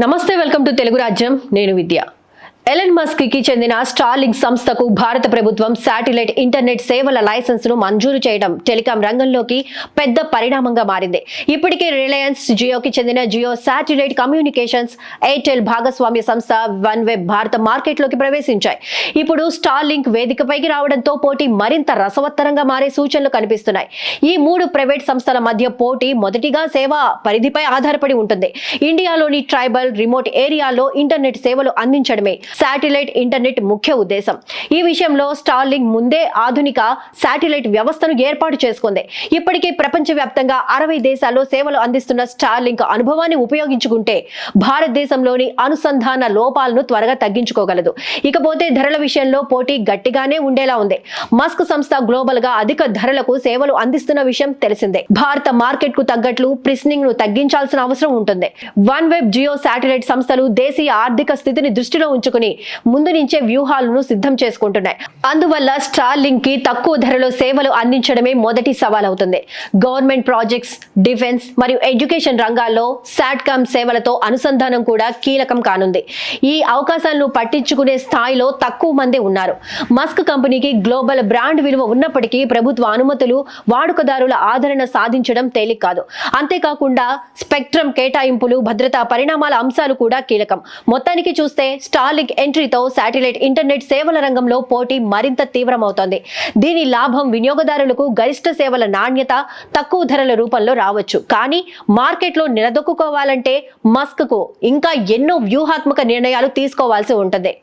నమస్తే, welcome to Telugu రాజ్యం. నేను విద్య. ఎలన్ మస్క్ కి చెందిన స్టార్లింక్ సంస్థకు భారత ప్రభుత్వం శాటిలైట్ ఇంటర్నెట్ సేవల లైసెన్స్ ను మంజూరు చేయడం టెలికాం రంగంలోకి పెద్ద పరిణామంగా మారింది. ఇప్పటికే రిలయన్స్ జియోకి చెందిన జియో శాటిలైట్ కమ్యూనికేషన్స్, ఎయిర్టెల్ భాగస్వామ్య సంస్థ వన్ వెబ్ భారత మార్కెట్లోకి ప్రవేశించాయి. ఇప్పుడు స్టార్లింక్ వేదికపైకి రావడంతో పోటీ మరింత రసవత్తరంగా మారే సూచనలు కనిపిస్తున్నాయి. ఈ మూడు ప్రైవేట్ సంస్థల మధ్య పోటీ మొదటిగా సేవా పరిధిపై ఆధారపడి ఉంటుంది. ఇండియాలోని ట్రైబల్, రిమోట్ ఏరియాల్లో ఇంటర్నెట్ సేవలు అందించడమే శాటిలైట్ ఇంటర్నెట్ ముఖ్య ఉద్దేశం. ఈ విషయంలో స్టార్లింక్ ముందే ఆధునిక శాటిలైట్ వ్యవస్థను ఏర్పాటు చేసుకుంది. ఇప్పటికే ప్రపంచవ్యాప్తంగా 60 దేశాల్లో సేవలు అందిస్తున్న స్టార్లింక్ అనుభవాన్ని ఉపయోగించుకుంటే భారతదేశంలోని అనుసంధాన లోపాలను త్వరగా తగ్గించుకోగలదు. ఇకపోతే ధరల విషయంలో పోటీ గట్టిగానే ఉండేలా ఉంది. మస్క్ సంస్థ గ్లోబల్ గా అధిక ధరలకు సేవలు అందిస్తున్న విషయం తెలిసిందే. భారత మార్కెట్ కు తగ్గట్లు ప్రిస్నింగ్ ను తగ్గించాల్సిన అవసరం ఉంటుంది. వన్ వెబ్, జియో శాటిలైట్ సంస్థలు దేశీయ ఆర్థిక స్థితిని దృష్టిలో ఉంచుకుని ముందు నుంచే వ్యూహాలను సిద్ధం చేసుకుంటున్నాయి. అందువల్ల స్టార్లింక్ కి తక్కువ ధరలో సేవలు అందించడమే మొదటి సవాల్ అవుతుంది. గవర్నమెంట్ ప్రాజెక్ట్స్, డిఫెన్స్ మరియు ఎడ్యుకేషన్ రంగాల్లో సాట్కామ్ సేవలతో అనుసంధానం కూడా కీలకం కానుంది. ఈ అవకాశాలను పట్టించుకునే స్థాయిలో తక్కువ మంది ఉన్నారు. మస్క్ కంపెనీకి గ్లోబల్ బ్రాండ్ విలువ ఉన్నప్పటికీ ప్రభుత్వ అనుమతులు, వాడుకదారుల ఆదరణ సాధించడం తేలిక కాదు. అంతేకాకుండా స్పెక్ట్రమ్ కేటాయింపులు, భద్రతా పరిణామాల అంశాలు కూడా కీలకం. మొత్తానికి చూస్తే స్టార్లింక్ ఎంట్రీతో శాటిలైట్ ఇంటర్నెట్ సేవల రంగంలో పోటీ మరింత తీవ్రమవుతోంది. దీని లాభం వినియోగదారులకు గరిష్ట సేవల నాణ్యత, తక్కువ ధరల రూపంలో రావచ్చు. కానీ మార్కెట్లో నిలదొక్కుకోవాలంటే మస్క్ కు ఇంకా ఎన్నో వ్యూహాత్మక నిర్ణయాలు తీసుకోవాల్సి ఉంటుంది.